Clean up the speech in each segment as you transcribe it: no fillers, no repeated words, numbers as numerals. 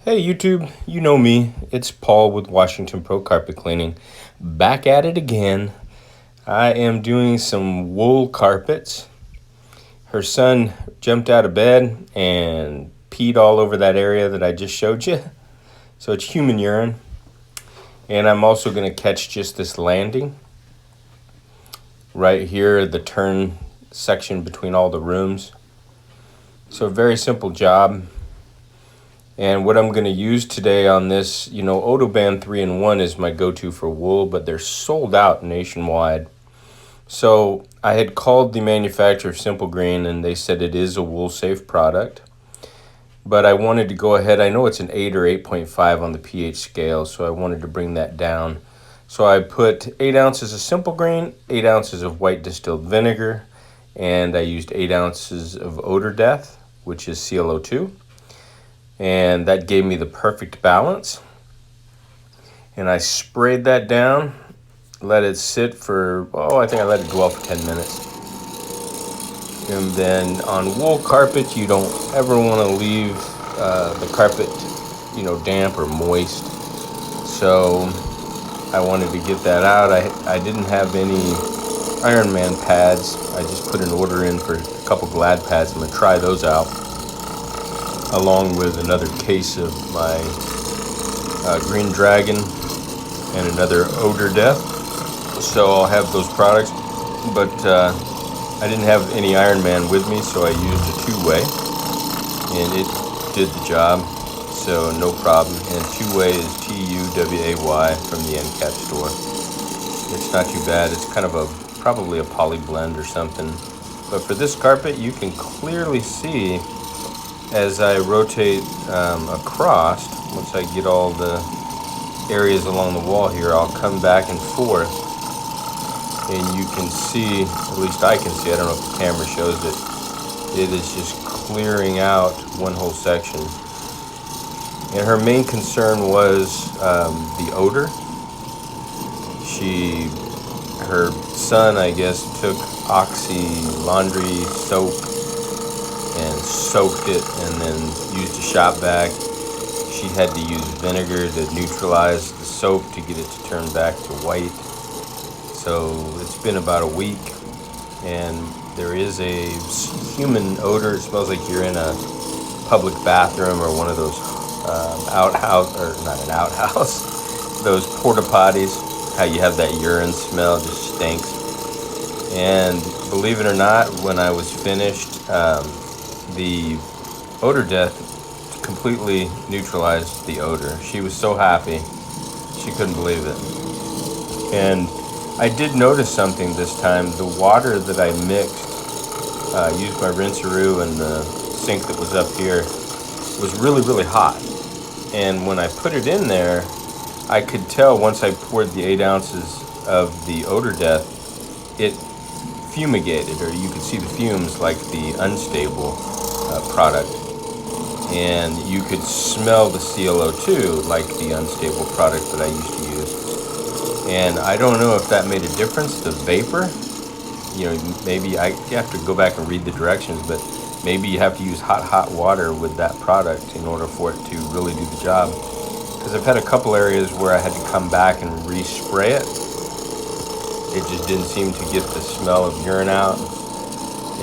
Hey YouTube, you know me. It's Paul with Washington Pro Carpet Cleaning. Back at it again. I am doing some wool carpets. Her son jumped out of bed and peed all over that area that I just showed you. So it's human urine. And I'm also going to catch just this landing right here, the turn section between all the rooms. So a very simple job. And what I'm going to use today on this, Odoband 3-in-1 is my go-to for wool, but they're sold out nationwide. So I had called the manufacturer of Simple Green, and they said it is a wool-safe product. But I wanted to go ahead. I know it's an 8 or 8.5 on the pH scale, so I wanted to bring that down. So I put 8 ounces of Simple Green, 8 ounces of white distilled vinegar, and I used 8 ounces of Odor Death, which is ClO2. And that gave me the perfect balance. And I sprayed that down, let it sit for, I think I let it dwell for 10 minutes. And then on wool carpet, you don't ever want to leave the carpet, damp or moist. So I wanted to get that out. I didn't have any Ironman pads. I just put an order in for a couple Glad pads. I'm going to try those out, along with another case of my Green Dragon and another Odor Death. So I'll have those products, but I didn't have any Ironman with me, so I used a two-way, and it did the job, so no problem. And two-way is T-U-W-A-Y from the end cap store. It's not too bad. It's kind of probably a poly blend or something. But for this carpet, you can clearly see as I rotate across, once I get all the areas along the wall here, I'll come back and forth, and you can see, at least I can see, I don't know if the camera shows it, it is just clearing out one whole section. And her main concern was the odor. Her son, I guess, took Oxy laundry soap and soaked it and then used a shop vac. She had to use vinegar to neutralize the soap to get it to turn back to white. So it's been about a week, and there is a human odor. It smells like you're in a public bathroom or one of those outhouse, or not an outhouse, those porta potties, how you have that urine smell, just stinks. And believe it or not, when I was finished, the Odor Death completely neutralized the odor. She was so happy, she couldn't believe it. And I did notice something this time. The water that I mixed, used my rinseroo and the sink that was up here, was really, really hot. And when I put it in there, I could tell once I poured the 8 ounces of the Odor Death, it fumigated, or you could see the fumes like the unstable product, and you could smell the ClO2 like the unstable product that I used to use. And I don't know if that made a difference, the vapor. Maybe you have to go back and read the directions, but maybe you have to use hot water with that product in order for it to really do the job. Because I've had a couple areas where I had to come back and respray it. It just didn't seem to get the smell of urine out.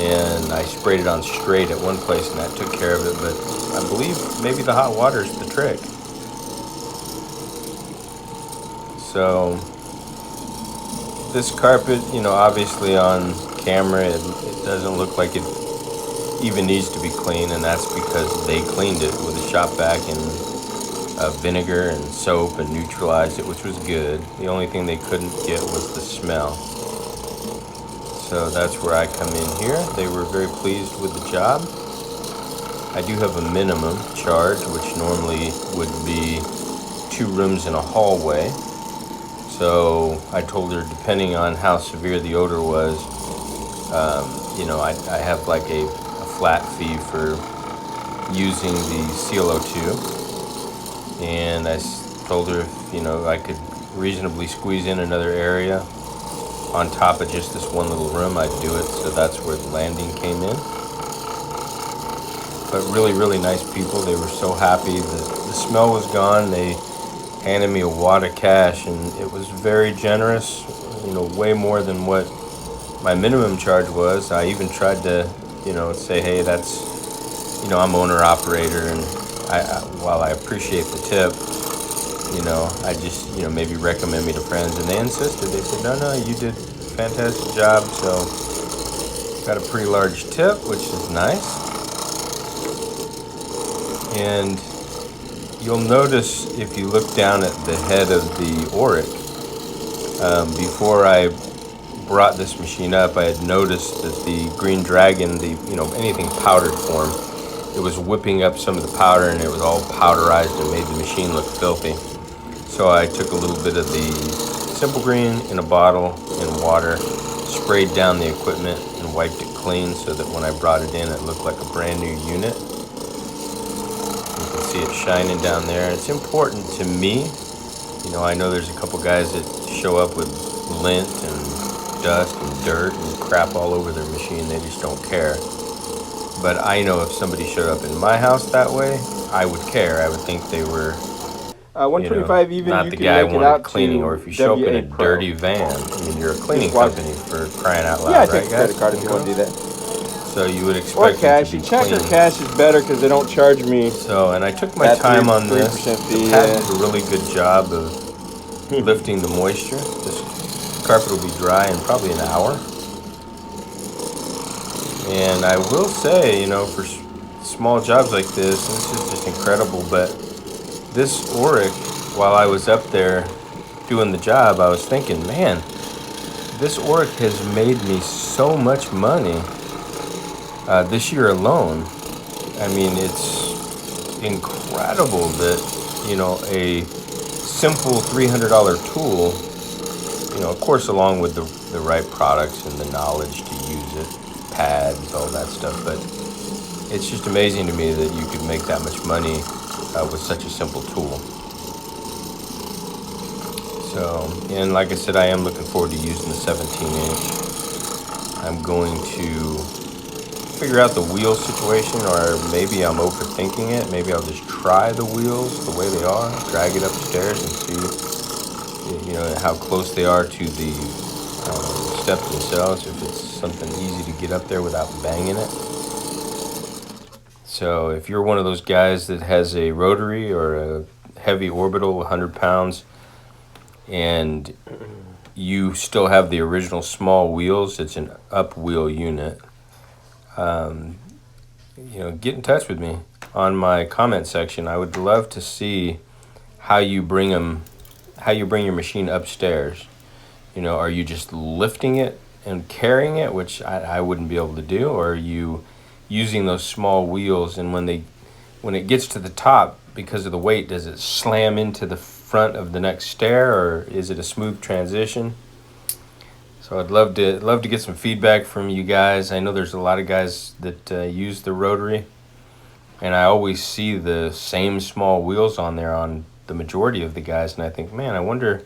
And I sprayed it on straight at one place, and that took care of it. But I believe maybe the hot water is the trick. So this carpet, obviously on camera, it doesn't look like it even needs to be cleaned, and that's because they cleaned it with a shop vac and vinegar and soap and neutralized it, which was good. The only thing they couldn't get was the smell. So that's where I come in here. They were very pleased with the job. I do have a minimum charge, which normally would be 2 rooms in a hallway. So I told her, depending on how severe the odor was, I have like a flat fee for using the ClO2. And I told her if, I could reasonably squeeze in another area on top of just this one little room, I'd do it. So that's where the landing came in. but really, really nice people. They were so happy that the smell was gone. They handed me a wad of cash, and it was very generous, way more than what my minimum charge was. I even tried to, say, hey, I'm owner operator, and while I appreciate the tip, I just, maybe recommend me to friends. And they insisted. They said, no, you did a fantastic job. So got a pretty large tip, which is nice. And you'll notice if you look down at the head of the Auric, before I brought this machine up, I had noticed that the Green Dragon, anything powdered form, it was whipping up some of the powder, and it was all powderized and made the machine look filthy. So I took a little bit of the Simple Green in a bottle in water, sprayed down the equipment, and wiped it clean so that when I brought it in, it looked like a brand new unit. You can see it shining down there. It's important to me. I know there's a couple guys that show up with lint and dust and dirt and crap all over their machine. They just don't care. But I know if somebody showed up in my house that way, I would care. I would think they were 125 even. Not you the can guy make it wanted out cleaning, to or if you show up in a WA Pro. dirty van. I mean, you're a cleaning company for crying out loud, Yeah, I right, take a guys? credit card if you want to do that. So you would Or expect cash. it to be Check clean. or cash is better because they don't charge me. So, and I took my that time on 3% this. fee, The pad did a really good job of lifting the moisture. This carpet will be dry in probably an hour. And I will say, for small jobs like this is just incredible. But this Auric, while I was up there doing the job, I was thinking, man, this Auric has made me so much money this year alone. I mean, it's incredible that, a simple $300 tool, of course, along with the right products and the knowledge to use it, pads, all that stuff. But it's just amazing to me that you could make that much money with such a simple tool. So, and like I said, I am looking forward to using the 17-inch. I'm going to figure out the wheel situation, or maybe I'm overthinking it. Maybe I'll just try the wheels the way they are, drag it upstairs and see, how close they are to the steps themselves, if it's something easy to get up there without banging it. So if you're one of those guys that has a rotary or a heavy orbital, 100 pounds, and you still have the original small wheels, it's an up wheel unit, get in touch with me on my comment section. I would love to see how you bring your machine upstairs. Are you just lifting it and carrying it, which I wouldn't be able to do, or are you using those small wheels, and when it gets to the top, because of the weight, does it slam into the front of the next stair, or is it a smooth transition? So I'd love to get some feedback from you guys. I know there's a lot of guys that use the rotary, and I always see the same small wheels on there on the majority of the guys, and I think, man, I wonder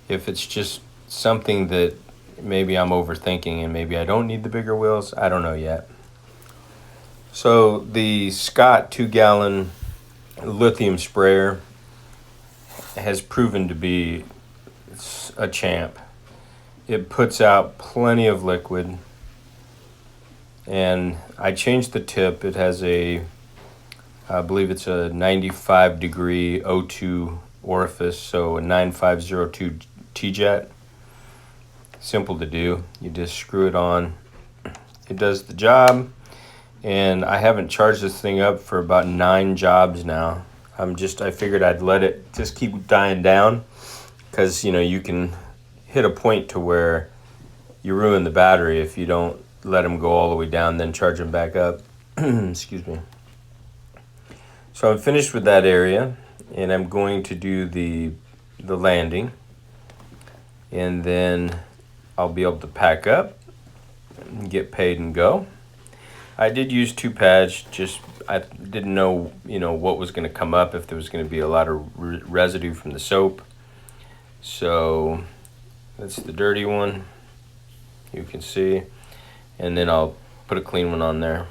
if it's just something that maybe I'm overthinking and maybe I don't need the bigger wheels. I don't know yet. So the Scott 2-gallon lithium sprayer has proven to be a champ. It puts out plenty of liquid, and I changed the tip. It has I believe it's a 95 degree O2 orifice, so a 9502 T-jet. Simple to do. You just screw it on. It does the job, and I haven't charged this thing up for about 9 jobs now. I figured I'd let it just keep dying down, because you can hit a point to where you ruin the battery if you don't let them go all the way down, then charge them back up. Excuse me. So I'm finished with that area, and I'm going to do the landing, and then I'll be able to pack up and get paid and go. I did use 2 pads, just I didn't know what was going to come up, if there was going to be a lot of residue from the soap. So that's the dirty one, you can see, and then I'll put a clean one on there.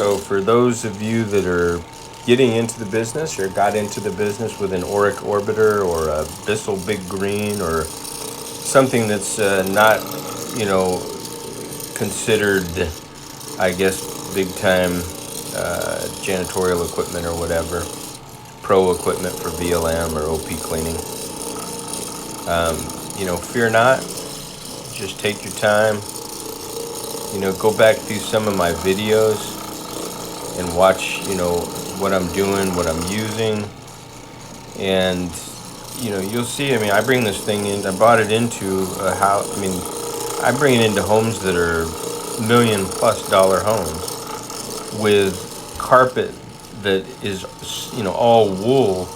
So for those of you that are getting into the business or got into the business with an Auric Orbiter or a Bissell Big Green or something that's not, you know, considered, I guess, big time janitorial equipment or whatever, pro equipment for VLM or OP cleaning, you know, fear not. Just take your time. You know, go back through some of my videos and watch, you know, what I'm doing, what I'm using, and you know, you'll see. I mean, I bring this thing in. I brought it into a house. I mean, I bring it into homes that are $1 million+ homes with carpet that is, you know, all wool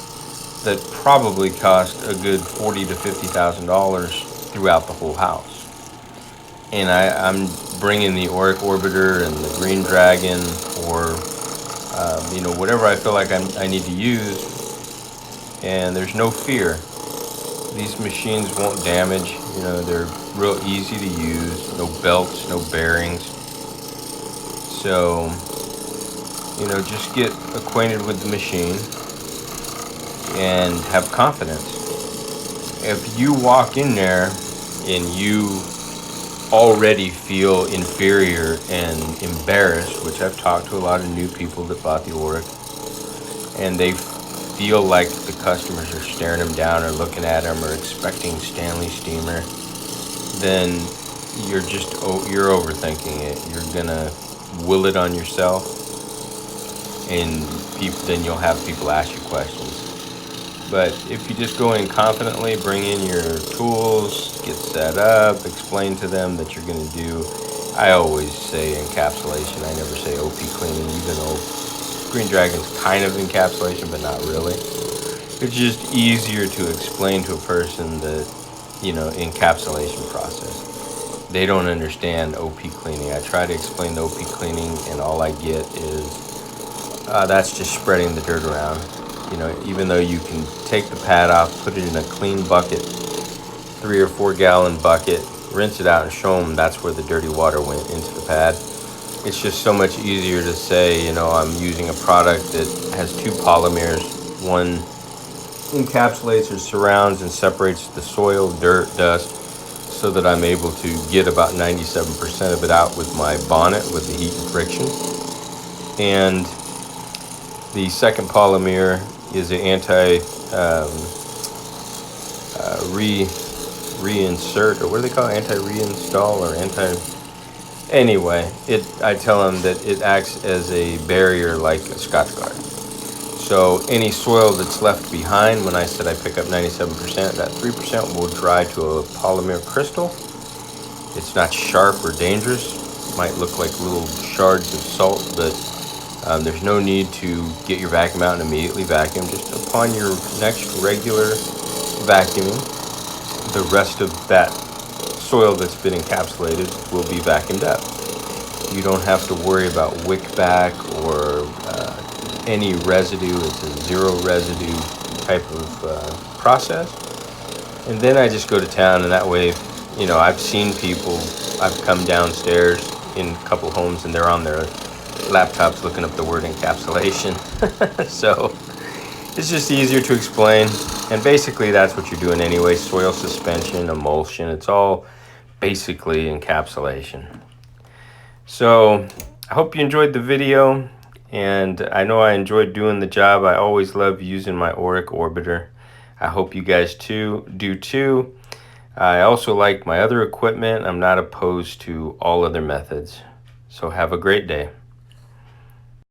that probably cost a good $40,000 to $50,000 throughout the whole house. And I'm bringing the Auric Orbiter and the Green Dragon, or you know, whatever I feel like I need to use, and there's no fear. These machines won't damage. You know, they're real easy to use. No belts, no bearings. So, you know, just get acquainted with the machine and have confidence. If you walk in there and you already feel inferior and embarrassed, which I've talked to a lot of new people that bought the Auric, and they feel like the customers are staring them down or looking at them or expecting Stanley Steamer, then you're overthinking it. You're gonna will it on yourself, and then you'll have people ask you questions. But if you just go in confidently, bring in your tools, get set up, explain to them that you're going to do, I always say encapsulation. I never say OP cleaning, even though Green Dragon's kind of encapsulation, but not really. It's just easier to explain to a person the, you know, encapsulation process. They don't understand OP cleaning. I try to explain the OP cleaning, and all I get is that's just spreading the dirt around. You know, even though you can take the pad off, put it in a clean bucket, 3 or 4 gallon bucket, rinse it out and show them that's where the dirty water went, into the pad. It's just so much easier to say, you know, I'm using a product that has 2 polymers. One encapsulates or surrounds and separates the soil, dirt, dust, so that I'm able to get about 97% of it out with my bonnet with the heat and friction. And the second polymer is an reinsert, or what do they call it? Anti-reinstall or anyway, I tell them that it acts as a barrier like a Scotch guard. So any soil that's left behind, when I said I pick up 97%, that 3% will dry to a polymer crystal. It's not sharp or dangerous. It might look like little shards of salt, but there's no need to get your vacuum out and immediately vacuum. Just upon your next regular vacuuming, the rest of that soil that's been encapsulated will be vacuumed up. You don't have to worry about wick back or any residue. It's a zero residue type of process. And then I just go to town, and that way, you know, I've seen people, I've come downstairs in a couple homes and they're on their laptops looking up the word encapsulation. So it's just easier to explain, and basically that's what you're doing anyway. Soil suspension, emulsion, it's all basically encapsulation. So I hope you enjoyed the video, and I know I enjoyed doing the job. I always love using my Auric Orbiter. I hope you guys do too. I also like my other equipment. I'm not opposed to all other methods. So have a great day.